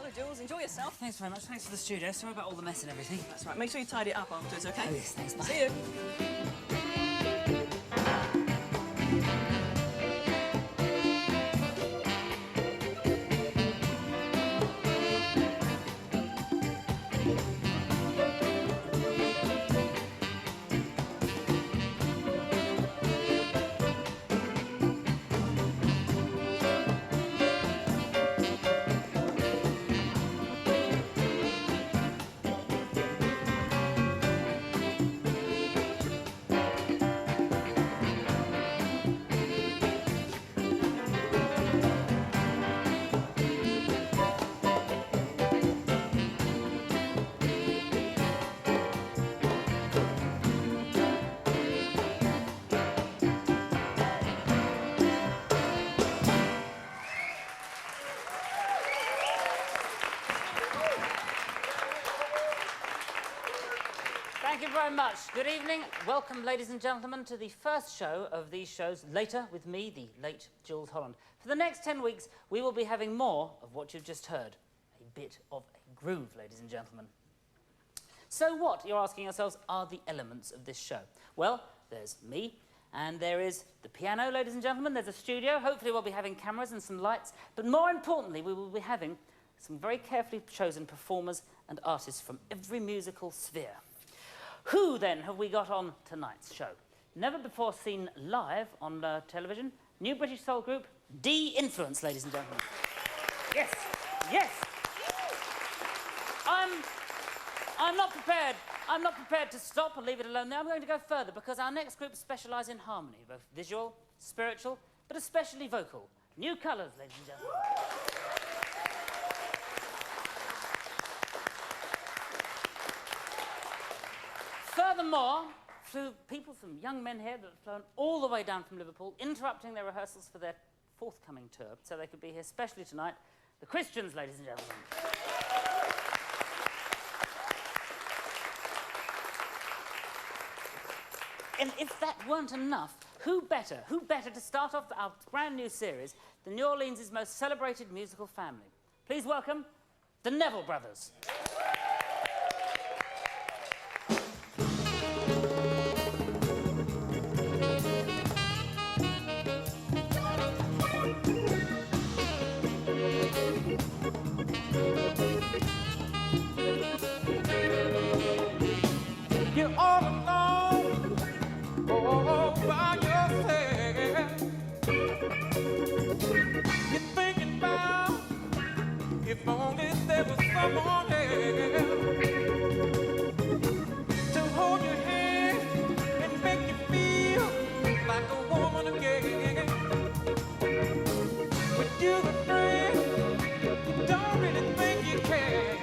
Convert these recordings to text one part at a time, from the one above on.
order, Jules. Enjoy yourself. Thanks very much. Thanks for the studio. Sorry about all the mess and everything. That's right. Make sure you tidy it up afterwards, OK? Oh, yes, thanks. Bye. See you. Thank you very much. Good evening. Welcome, ladies and gentlemen, to the first show of these shows, Later with me, the late Jules Holland. For the next 10 weeks, we will be having more of what you've just heard. A bit of a groove, ladies and gentlemen. So what, you're asking yourselves, are the elements of this show? Well, there's me, and there is the piano, ladies and gentlemen. There's a studio. Hopefully we'll be having cameras and some lights. But more importantly, we will be having some very carefully chosen performers and artists from every musical sphere. Who, then, have we got on tonight's show? Never before seen live on television, new British soul group, D-Influence, ladies and gentlemen. Yes, yes. I'm not prepared to stop and leave it alone there. I'm going to go further because our next group specialise in harmony, both visual, spiritual, but especially vocal. New Colours, ladies and gentlemen. Furthermore, some young men here that have flown all the way down from Liverpool, interrupting their rehearsals for their forthcoming tour, so they could be here specially tonight. The Christians, ladies and gentlemen. And if that weren't enough, who better to start off our brand new series than New Orleans' most celebrated musical family? Please welcome the Neville Brothers. You're all alone, all by yourself. You're thinking about if only there was someone else to hold your hand and make you feel like a woman again. But you're afraid, you don't really think you can.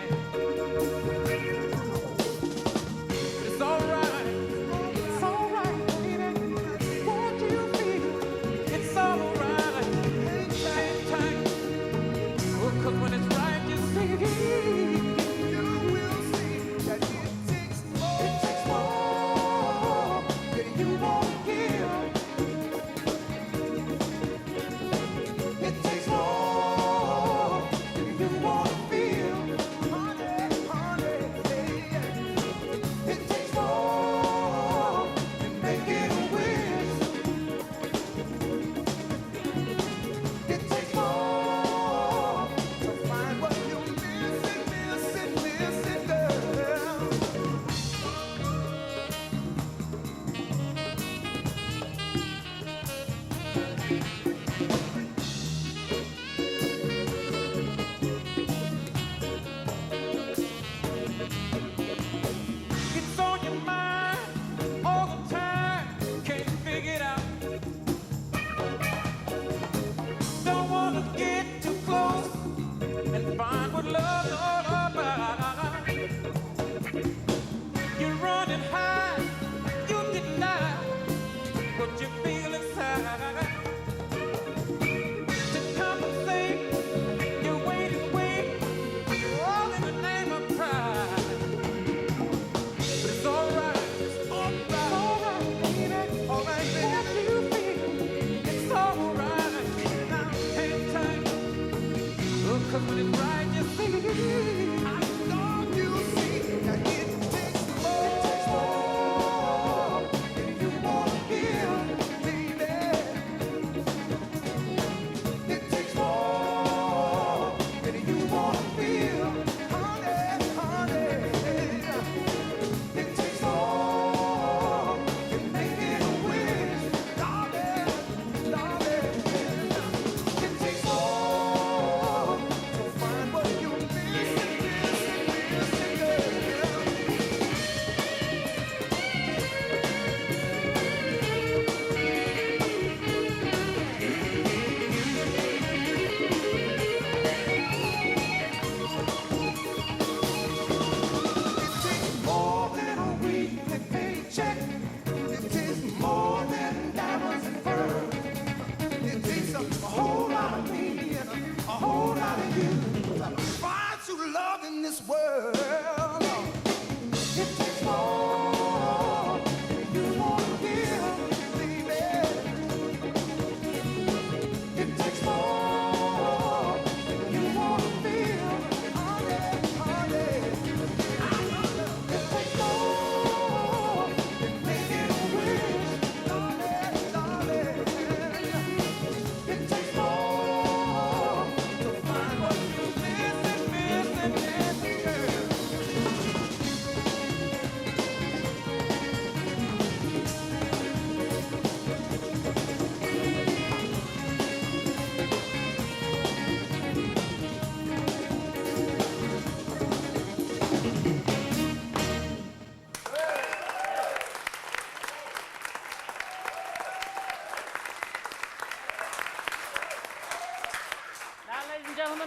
It's all right, baby. Won't you feel it's all right? Hang tight, oh, 'cause when it's right, you see. You will see that it takes more than you won't give. It takes more than you want to feel. Honey, yeah. It takes more than making a wish. It takes more to find what you're missing, girl. It's on your mind all the time, can't figure it out. Don't wanna get too close and find what love's all about. You're running high, you deny what you feel inside. To compensate, you wait, all in the name of pride. But it's all right, baby. All right, baby. What you feel, it's all right. Now hang tight, oh, 'cause when it's right, you see.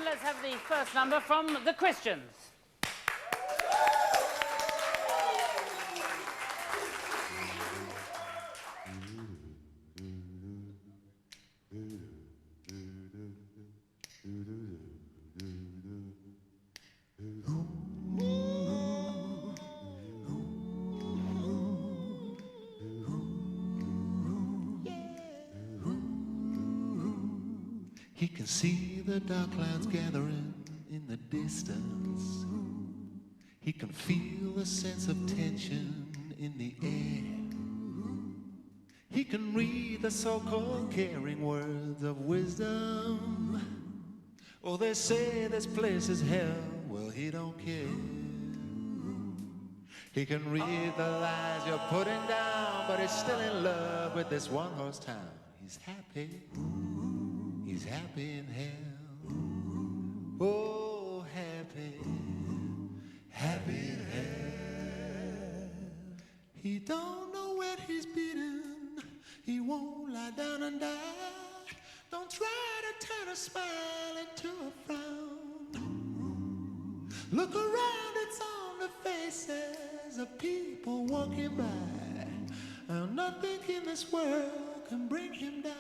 Let's have the first number from the Christians. He can see the dark clouds gathering in the distance. He can feel a sense of tension in the air. He can read the so-called caring words of wisdom. Oh, they say this place is hell. Well, he don't care. He can read the lies you're putting down, but he's still in love with this one-horse town. He's happy. He's happy in hell. Oh, happy, happy in hell. He don't know when he's beaten. He won't lie down and die. Don't try to turn a smile into a frown. Look around, it's on the faces of people walking by. And nothing in this world can bring him down.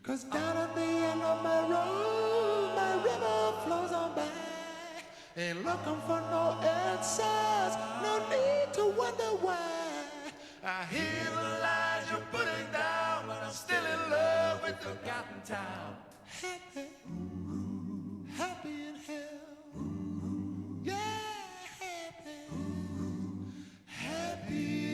'Cause down at the end of my road, my river flows on by. Ain't looking for no answers, no need to wonder why. I hear the lies you're putting down, but I'm still in love with forgotten town. Happy, happy in hell. Yeah, happy, happy.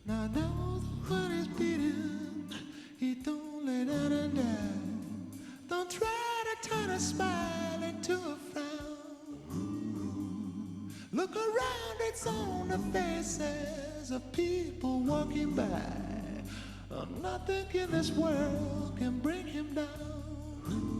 Now knows when he's beaten, he don't lay down and die. Don't try to turn a smile into a frown. Look around, it's on the faces of people walking by. Nothing in this world can bring him down.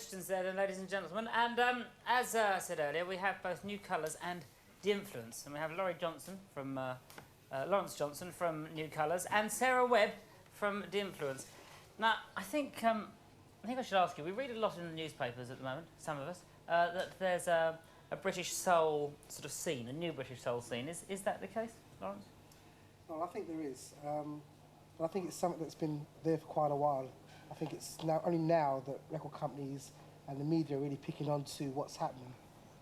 questions there, then, ladies and gentlemen. And as I said earlier, we have both New Colours and The Influence. And we have Lawrence Johnson from New Colours and Sarah Webb from The Influence. Now, I think I should ask you, we read a lot in the newspapers at the moment, some of us, that there's a British soul sort of scene, a new British soul scene. Is that the case, Lawrence? Well, I think there is. But I think it's something that's been there for quite a while. I think it's only now that record companies and the media are really picking on to what's happening.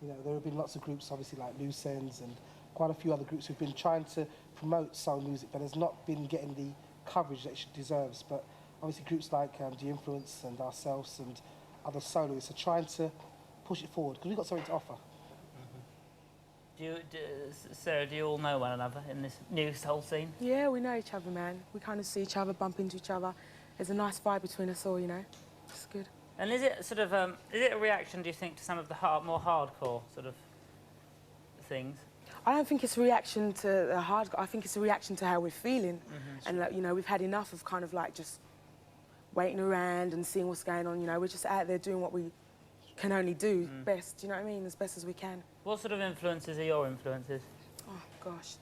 You know, there have been lots of groups, obviously, like Loose Ends and quite a few other groups who've been trying to promote soul music, but has not been getting the coverage that it deserves. But obviously groups like The Influence and ourselves and other soloists are trying to push it forward because we've got something to offer. Sarah, do you all know one another in this new soul scene? Yeah, we know each other, man. We kind of see each other, bump into each other. There's a nice vibe between us all, you know. It's good. And is it sort of is it a reaction, do you think, to some of the more hardcore sort of things? I don't think it's a reaction to the hardcore. I think it's a reaction to how we're feeling. And like, you know, we've had enough of kind of like just waiting around and seeing what's going on. You know, we're just out there doing what we can only do best. You know what I mean? As best as we can. What sort of influences are your influences? Oh gosh,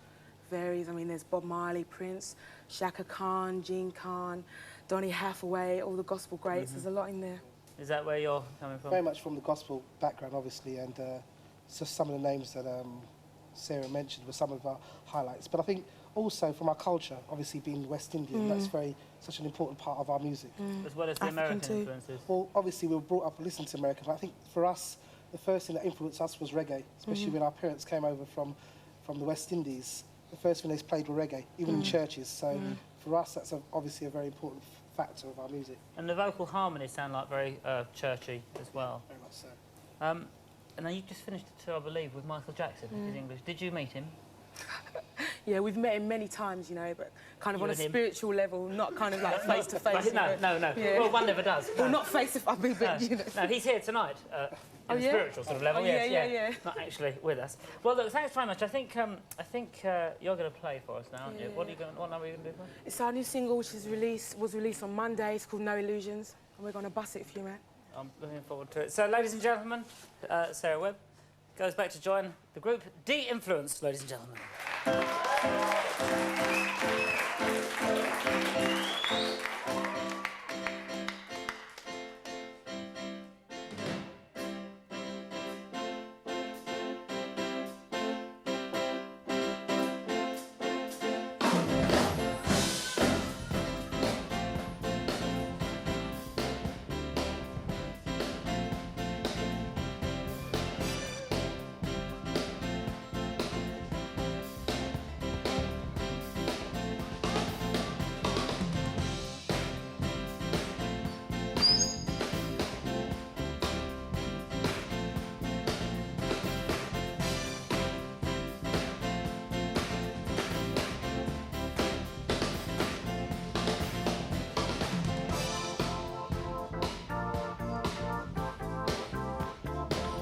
varies. I mean, there's Bob Marley, Prince, Shaka Khan, Gene Khan, Donny Hathaway, all the gospel greats. There's a lot in there. Is that where you're coming from? Very much from the gospel background, obviously, and so some of the names that Sarah mentioned were some of our highlights. But I think also from our culture, obviously being West Indian, that's such an important part of our music. As well as the African American too. influences? Well, obviously we were brought up listening to American, but I think for us, the first thing that influenced us was reggae, especially when our parents came over from the West Indies. The first thing they played was reggae, even in churches. So for us, that's obviously a very important factor of our music. And the vocal harmonies sound like very churchy as well. Very much so. And then you just finished a tour, I believe, with Michael Jackson, his English. Did you meet him? Yeah, we've met him many times, you know, but kind of You on a and him? spiritual level, not kind of like face to face. No. Yeah. Well, one never does. Well, not face to face, but you know. No, he's here tonight. On a yeah? spiritual sort of level, Oh, yes, yeah. Not actually with us. Well, look, thanks very much. I think you're going to play for us now, aren't you? Yeah. What number are you going to do for us? It's our new single, which was released on Monday. It's called No Illusions, and we're going to bust it for you, man. I'm looking forward to it. So, ladies and gentlemen, Sarah Webb goes back to join the group The Influence, ladies and gentlemen.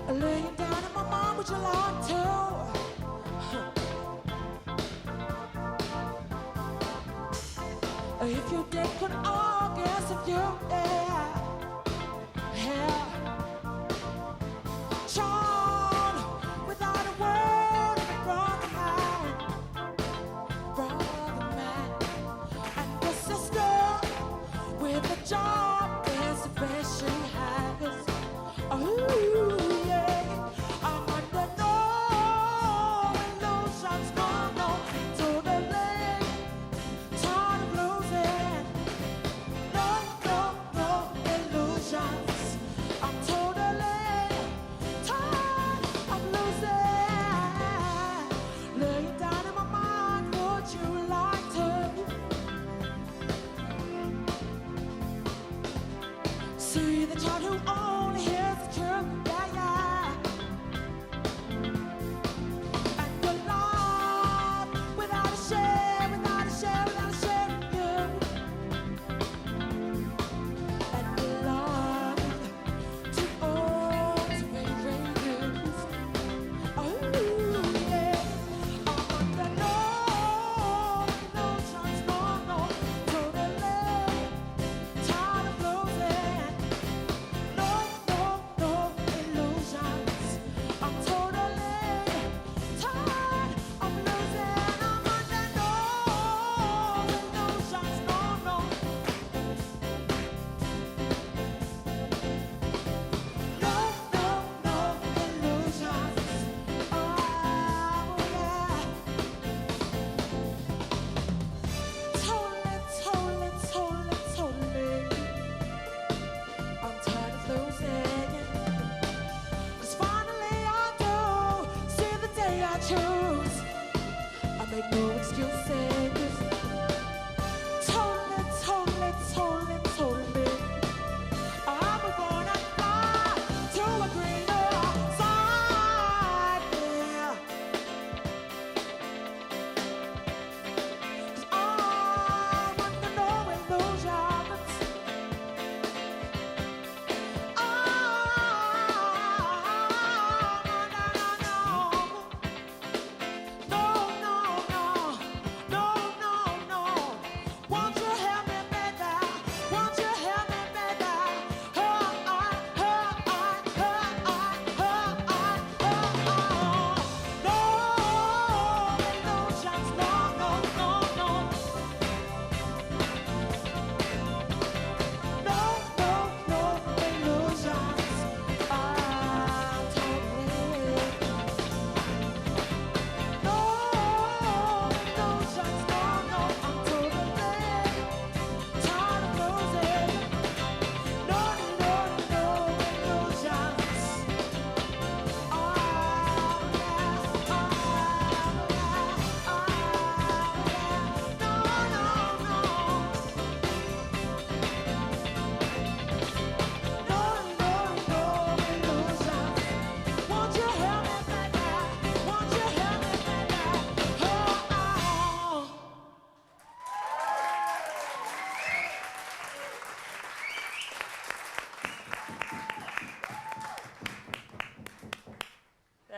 Laying down in my mind, would you like to? If you did, could all guess if you, Charm without a word, brother man, and the sister with a job, reservation has. Ooh. No,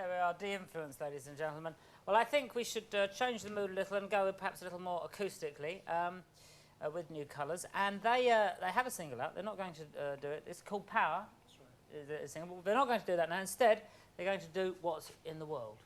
There we are, de-influenced, ladies and gentlemen. Well, I think we should change the mood a little and go perhaps a little more acoustically with new colours. And they have a single out. They're not going to do it. It's called Power. That's right. It's a single. They're not going to do that now. Instead, they're going to do What's in the World.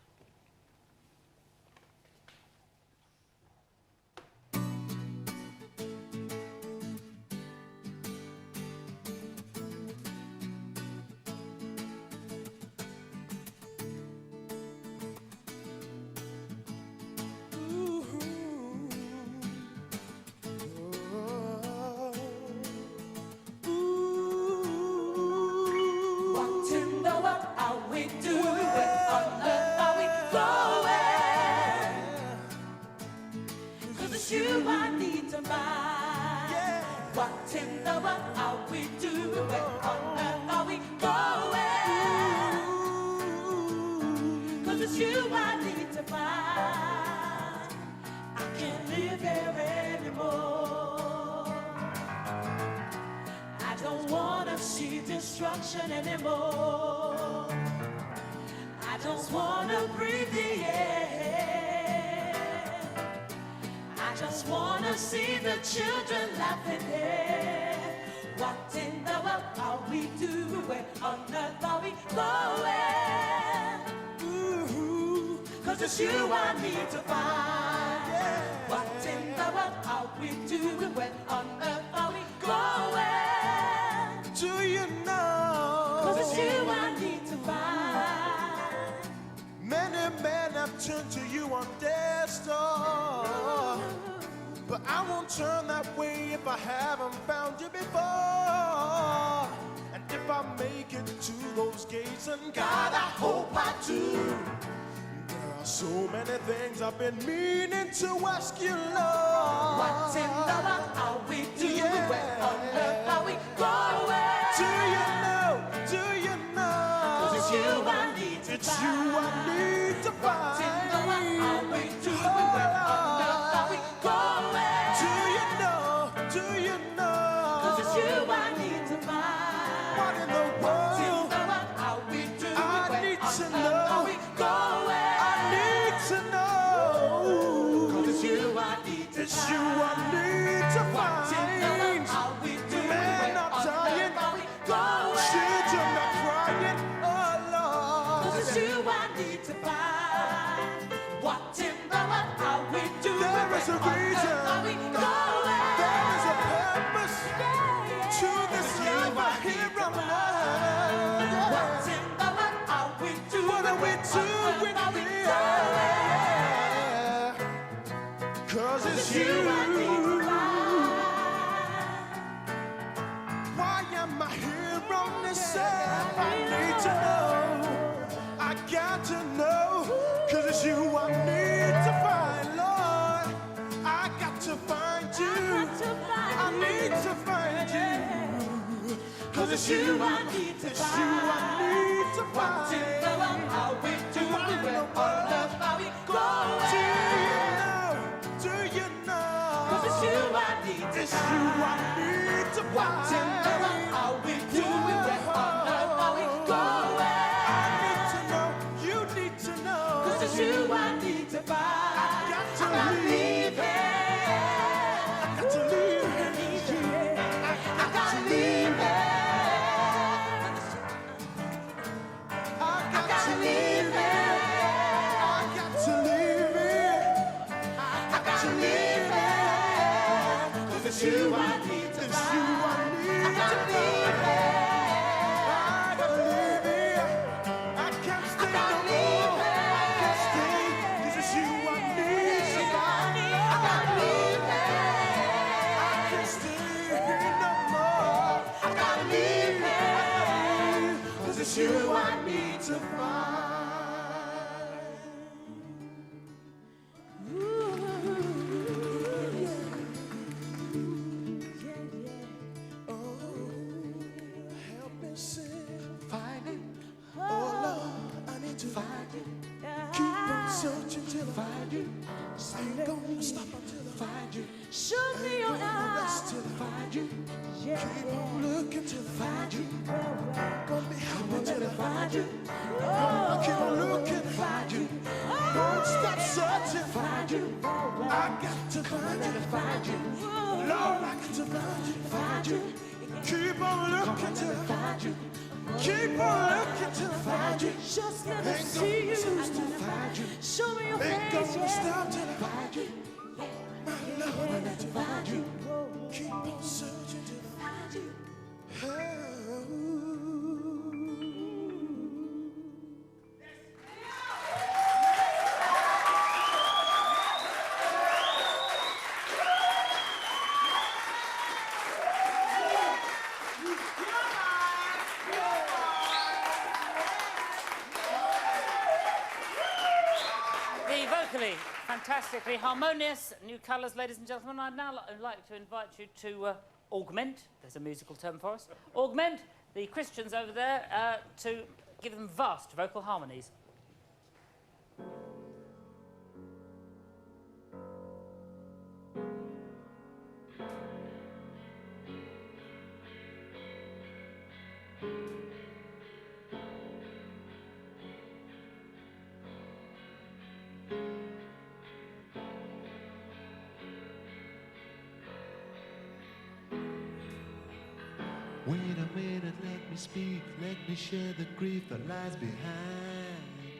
Destruction anymore. I don't wanna breathe the air. I just wanna see the children laughing here. What in the world are we doing? Where on earth are we going? Ooh, 'cause it's you I need to find. What in the world are we doing? Where on earth are we going? Do you know? 'Cause it's you I need to find. Many men have turned to you on their store, but I won't turn that way if I haven't found you before. And if I make it to those gates, and God, I hope I do. There are so many things I've been meaning to ask you, Lord. What in the world are we doing? Where on earth are we going? Do you know? Do you know? 'Cause it's you I need to It's find. you I need to find. What in the world are we doing? Where on earth are we going? Do you know? Do you know? 'Cause it's you I need to find. What in the What in world? the world are we doing? I Where need on to earth know. are we going? I need to know. 'Cause it's you I need to It's find. you I need to What in the world find. are we doing? Men Where are on dying. earth are we going? Children are crying. Oh 'Cause it's Lord. you I need to find. What in the world are we doing? There is a Where on reason. earth are we going? There is a purpose to this life I hear on What earth. in the world are we doing? What are we Where on earth doing are we here? going? 'Cause it's It's you I need to you. find. Why am I here on this earth? I need to know. I got to know. 'Cause it's you I need to find, Lord. I got to find you. I need to find you. 'Cause it's you I need to find. It's you I need to find. What in the world are we doing? Where on earth are we Do going? you know? Do you know? 'Cause it's you I need to It's you I find. need to What in the world find. are we doing? Where on earth are we going? I need to know. You need to know. 'Cause it's you I need to find. got to I'm not leave. leaving. I got to leave. I gotta leave it. I I got to gotta leave. leave it. I got to leave it. I gotta leave it. 'Cause it's you I need to It's you find. I need I gotta to leave find. it. I gotta leave it. I can't stay no gotta more. leave I can't stay. 'Cause it's you I need to find. I gotta leave it. I can't stay no more. I gotta leave it. 'Cause it's you I need to find. Help me sing. Find it. Oh Lord, I need to find it. Keep on searching till I find you. Ain't gonna stop until I find you. Show me your Ain't gonna rest eyes. till I find you. Keep on looking till I find you. Gonna be happy till I find you. I keep on looking find you. Lord, I can find you. Keep on looking till I find you. Keep on looking till I find you. Just let me Ain't see you. gonna stop till I find you. Show me your Ain't face, gonna stop till I find you. My Lord, I need to find you. Keep on searching till I find you. The vocally, fantastically harmonious new colours, ladies and gentlemen. I'd now like to invite you to augment, there's a musical term for us, augment the Christians over there to give them vast vocal harmonies. Wait a minute, let me speak, let me share the grief that lies behind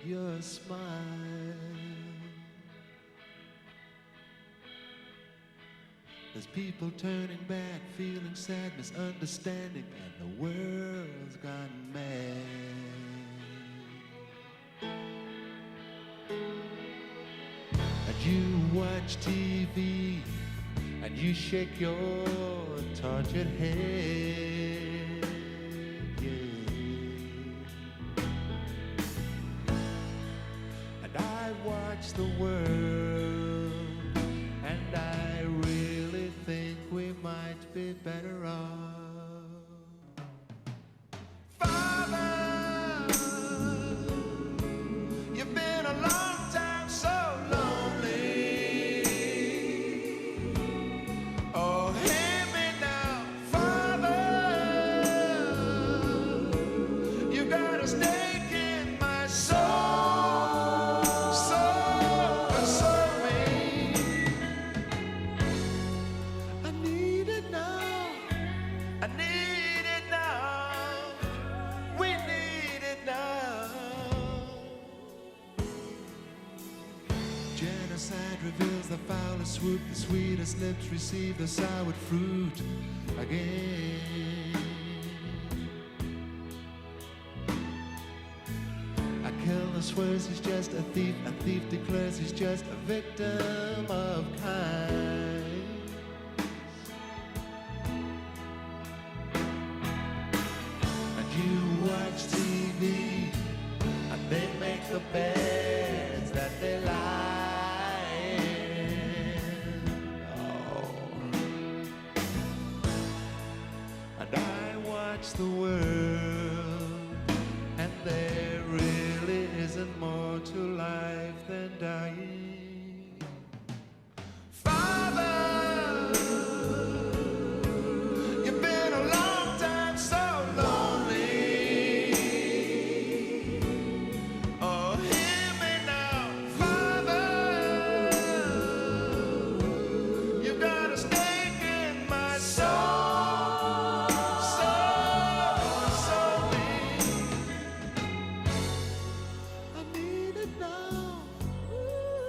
your smile. There's people turning back, feeling sad, misunderstanding, and the world's gone mad. And you watch TV, and you shake your tortured head, yeah. And I watch the world, and I really think we might be better off. Father, you've been a long time so lonely. Oh, hear me now, Father. You got a stake in my soul, soul, console me. I need it now. I need it now. We need it now. Genocide reveals the foulest swoop. The sweetest lips receive the sour fruit again. A killer swears he's just a thief declares he's just a victim of kindness. And you watch TV, and they make the beds that they lie in. Oh. And I watch the world, and there really isn't more to life than dying. Father, you've been a long time so lonely. Oh, hear me now, Father. You've got a stake in my soul, soul, console me. I need it now.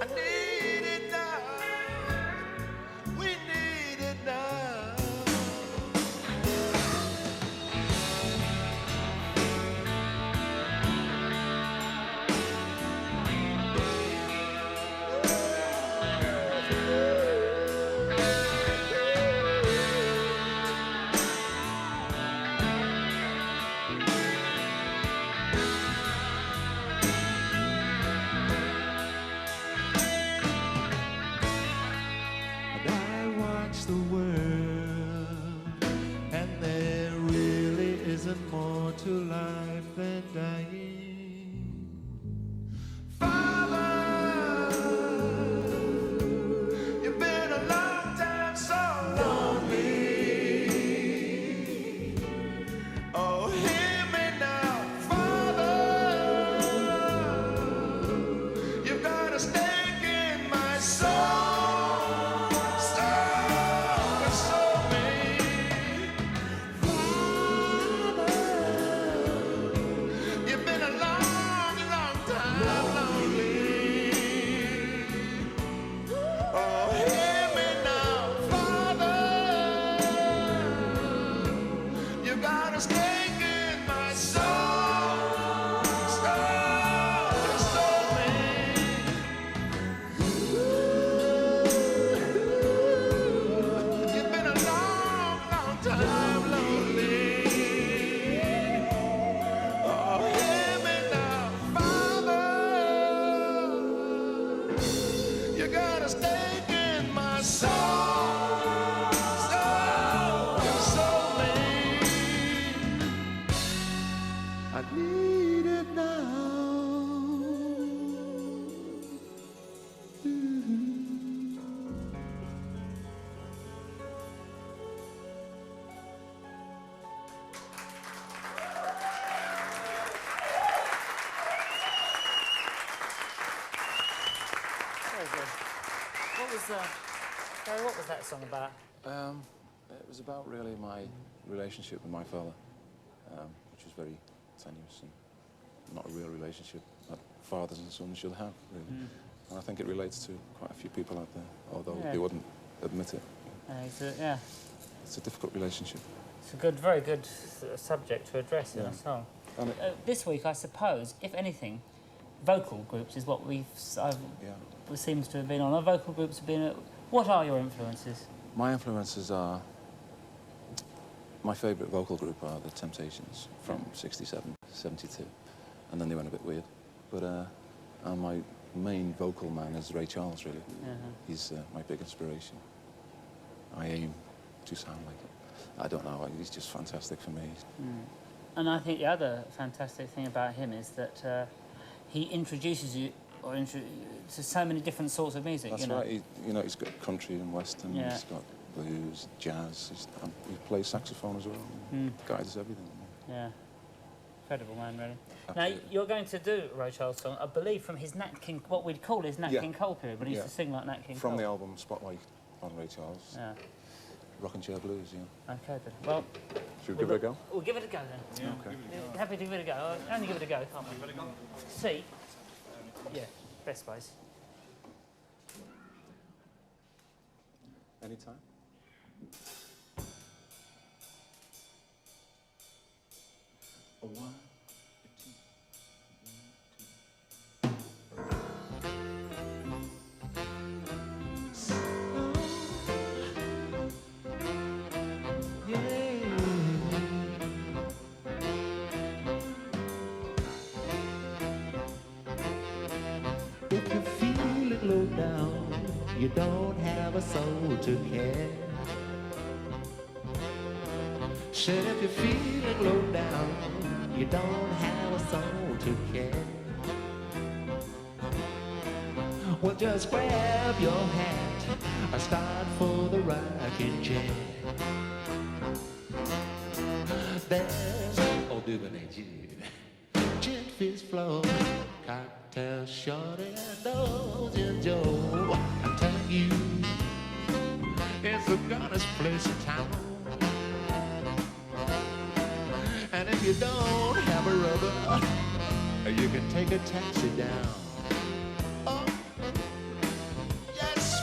I need a stake in my soul. So late. I need it now. Very good. Gary, what was that song about? It was about really my relationship with my father, which was very tenuous and not a real relationship that fathers and sons should have, really. And I think it relates to quite a few people out there, although they wouldn't admit it. It's a difficult relationship. It's a good, very good subject to address in a song. And This week, I suppose, if anything, vocal groups is what seems to have been on. Our vocal groups have been. What are your influences? My influences are... My favourite vocal group are The Temptations from 67, 72, and then they went a bit weird. But and my main vocal man is Ray Charles, really. He's my big inspiration. I aim to sound like him. I don't know, he's just fantastic for me. And I think the other fantastic thing about him is that he introduces you to so many different sorts of music. That's right. He's got country and western. Yeah. He's got blues, jazz. He plays saxophone as well. Guides everything. Yeah. Incredible man, really. Absolutely. Now, you're going to do a Ray Charles song, I believe, from his Nat King, what we'd call his Nat King Cole period, but he used to sing like Nat King Cole. From the album Spotlight on Ray Charles. Yeah. Rock and Chair Blues, yeah. Okay, then. Well... Should we give it a go? We'll give it a go, then. Yeah. Okay. Happy to give it a go. Only give it a go, can't we? Give it a go. C. Yeah, best space. Anytime. A one, a two, If you feel it low down, you don't have a soul to care. Said if you feel it low down, you don't have a soul to care. Well, just grab your hat and start for the rocking chair. There's old Duvernay Jude, Gin Fizz Flow, Cocktail Shorty, and those in Joe. I'm telling you, it's the goddess place in town. And if you don't have a rubber, you can take a taxi down. Oh, yes,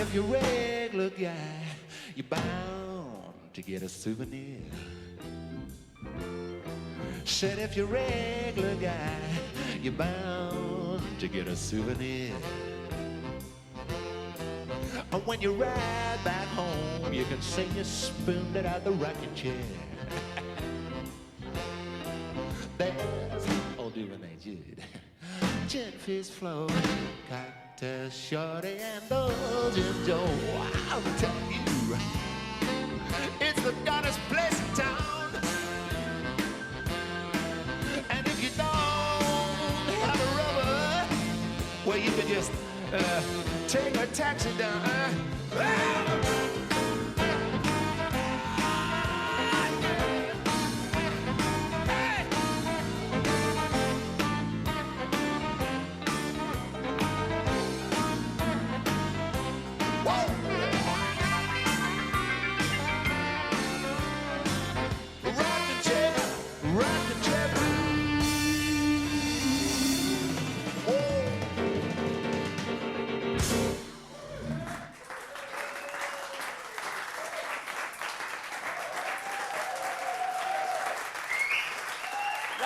if you're a regular guy, you're bound to get a souvenir. Said if you're a regular guy, you're bound to get a souvenir. And when you ride back home, you can say you spooned it out the rocking chair. There's old Duvernay Jude, Gin Fizz Flow, Cocktail Shorty, and those in Joe. I'll tell you, it's the goddess place in town. And if you don't have a rubber, well, you can just take a taxi down.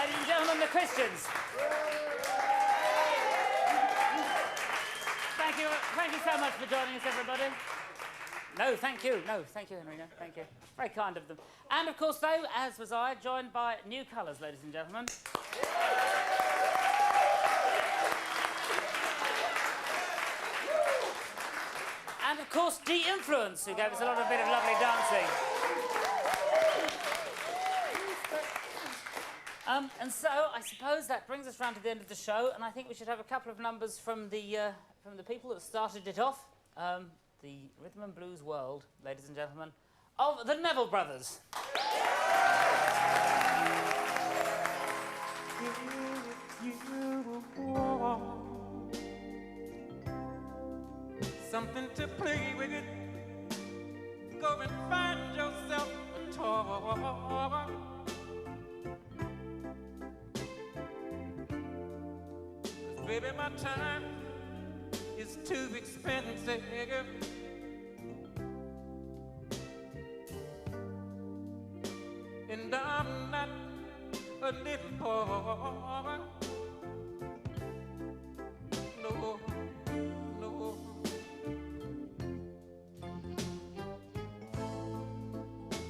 Ladies and gentlemen, the Christians. Thank you so much for joining us, everybody. No, thank you. No, thank you, Henry. No, thank you. Very kind of them. And of course, though, as was I, joined by new colours, ladies and gentlemen. And of course, De-Influence, who gave us a lot of bit of lovely dancing. And so, I suppose that brings us round to the end of the show, and I think we should have a couple of numbers from the people that started it off. The rhythm and blues world, ladies and gentlemen, of the Neville Brothers. Something to play with it. Go and find yourself a toy. 'Cause baby, my time is too expensive. And I'm not a little boy. No, no.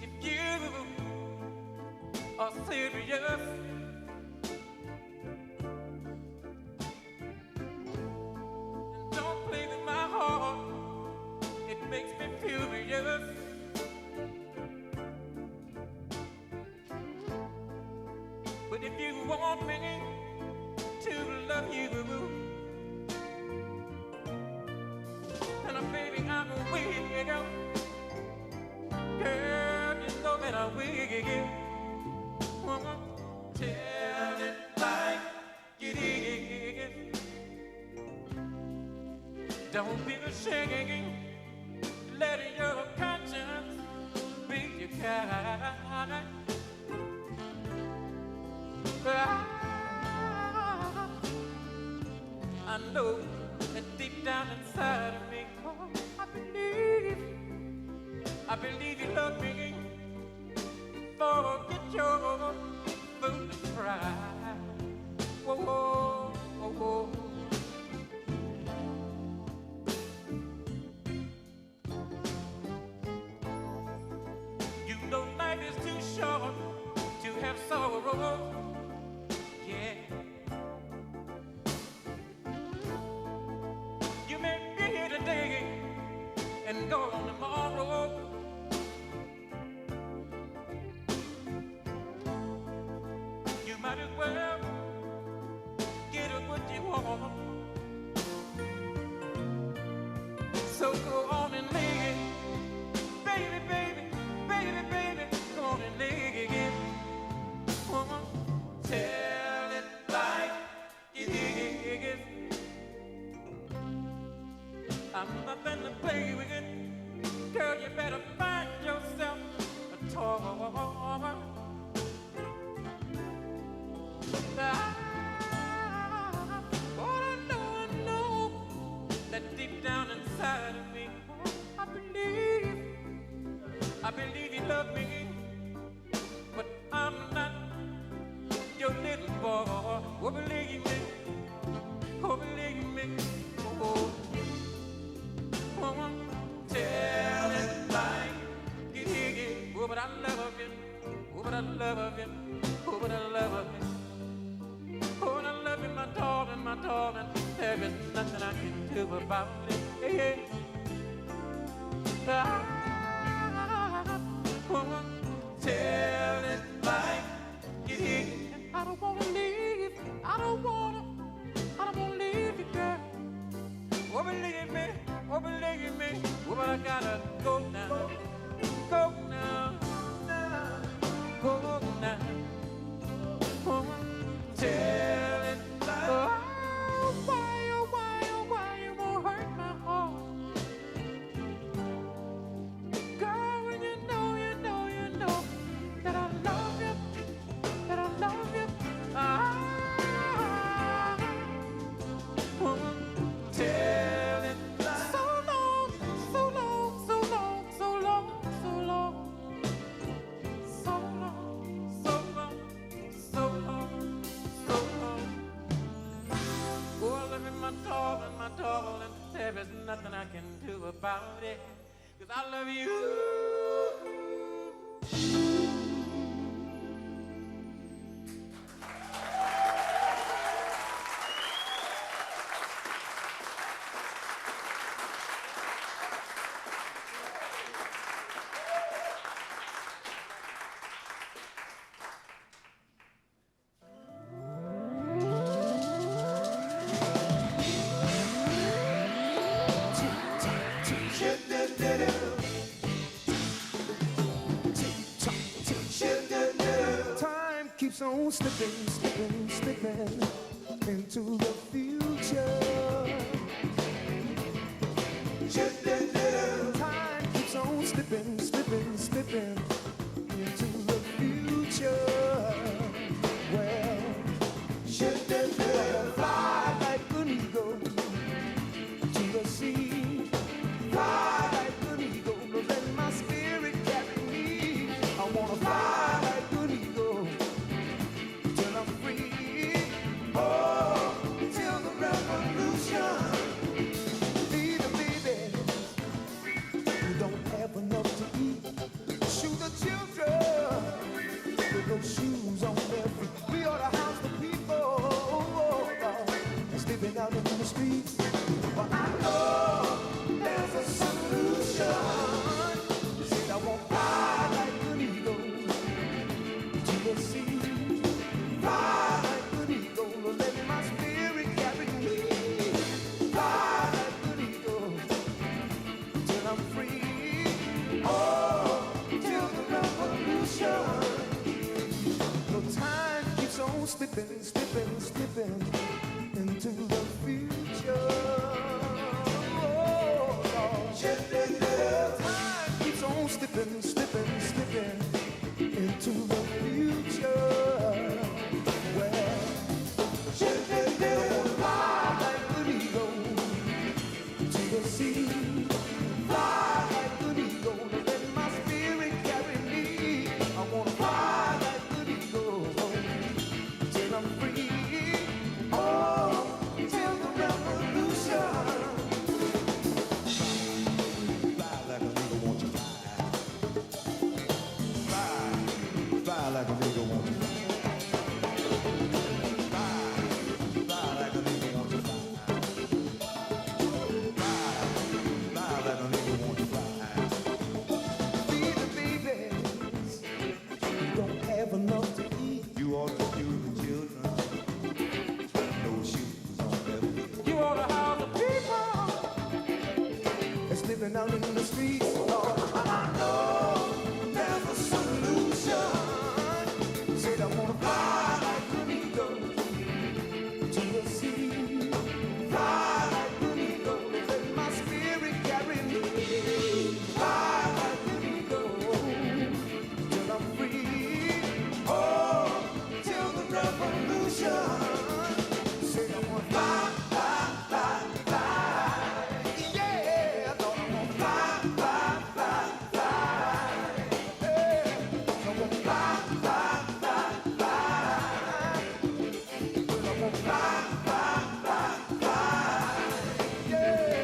If you are serious, don't play with my heart. It makes me furious. But if you want me to love you, and baby, I'm will. Girl, you know that I will. Tell it like it is. Don't be ashamed. Let your conscience be your guide. I know that deep down inside of me, I believe you love me. Forget your foolish pride. Whoa, whoa, whoa, whoa. You know life is too short to have sorrow. Yeah. You may be here today and gone tomorrow. You might as well get what you want. So go on and lay it. Baby, baby, baby, baby, go on and lay it. Tell it like it is. I'm nothing to play with. Girl, you better find yourself a toy. I know that deep down inside of me, I believe you love me, but I'm not your little boy. Oh, believe me, oh, believe me, oh, oh, tell it like it is. Oh, but I love you, oh, but I love you, oh, but I love you. Oh, and I love you, my darling, my darling. There is nothing I can do about it. Yeah. Tell it like it is. I don't wanna leave. I don't wanna leave you, girl. Oh, believe me. Oh, believe me. Oh, but I gotta go now. Go now. Go now. Oh, tell it like. Oh, why you won't hurt my heart? on slipping, slipping, slipping into the future. Time keeps on slipping, slipping, slipping into the future. Well, fly like an eagle to the sea. Fly like an eagle, let my spirit carry me. I wanna fly like an eagle till I'm free. Oh, till the revolution. Baby, baby, you don't have enough to eat. Shoot the children with those shoes on their feet. We ought to house the people that's living out in the streets. But I know there's a solution. Said I won't fly like an eagle to the sea. Fly like an eagle, let my spirit carry me. Fly like an eagle till I'm free. Oh, till the revolution. No time keeps on slipping, slipping, slipping into the future. Time keeps on slipping, slipping, slipping into the future. Well, fly like an eagle to the sea. Fly like an eagle, let my spirit carry me. I wanna fly like an eagle till I'm free. Oh, till the revolution. Fly like an eagle, won't you fly? Fly, fly like an eagle, won't you fly? Fly, fly like an eagle, won't you fly? Fly, fly like an eagle, won't you fly? Baby, babies, you don't have enough to eat. You ought to do the children. No shoes on their feet. You ought to have the people that's living out in the streets. Lord, I know there's a solution. Said I wanna fly like an eagle to the sea. Fly like an eagle, let my spirit carry me. Fly like an eagle till I'm free. Oh, till the revolution. Say I wanna fly, fly, fly, fly. Yeah, I thought I wanna fly, fly, fly, fly. Yeah, I wanna fly, fly, fly, fly. Well, I wanna fly, fly, fly, fly. Yeah.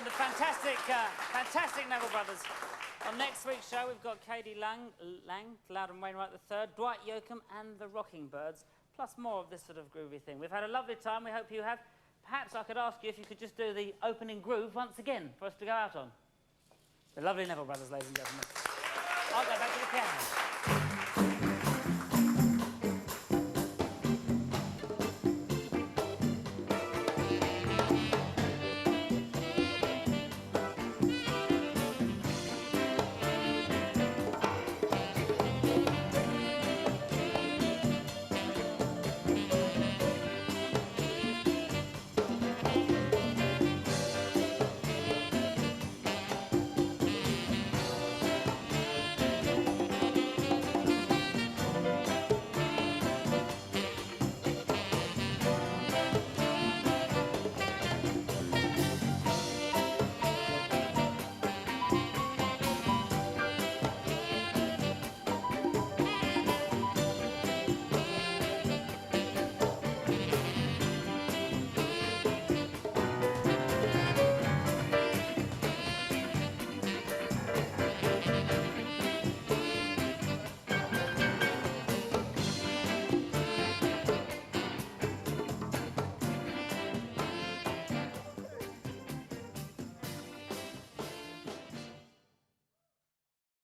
The fantastic Neville brothers. On next week's show, we've got Katie Lang, Loudon Wainwright III, Dwight Yoakam and the Rocking Birds, plus more of this sort of groovy thing. We've had a lovely time. We hope you have. Perhaps I could ask you if you could just do the opening groove once again for us to go out on. The lovely Neville brothers, ladies and gentlemen. I'll go back to the piano.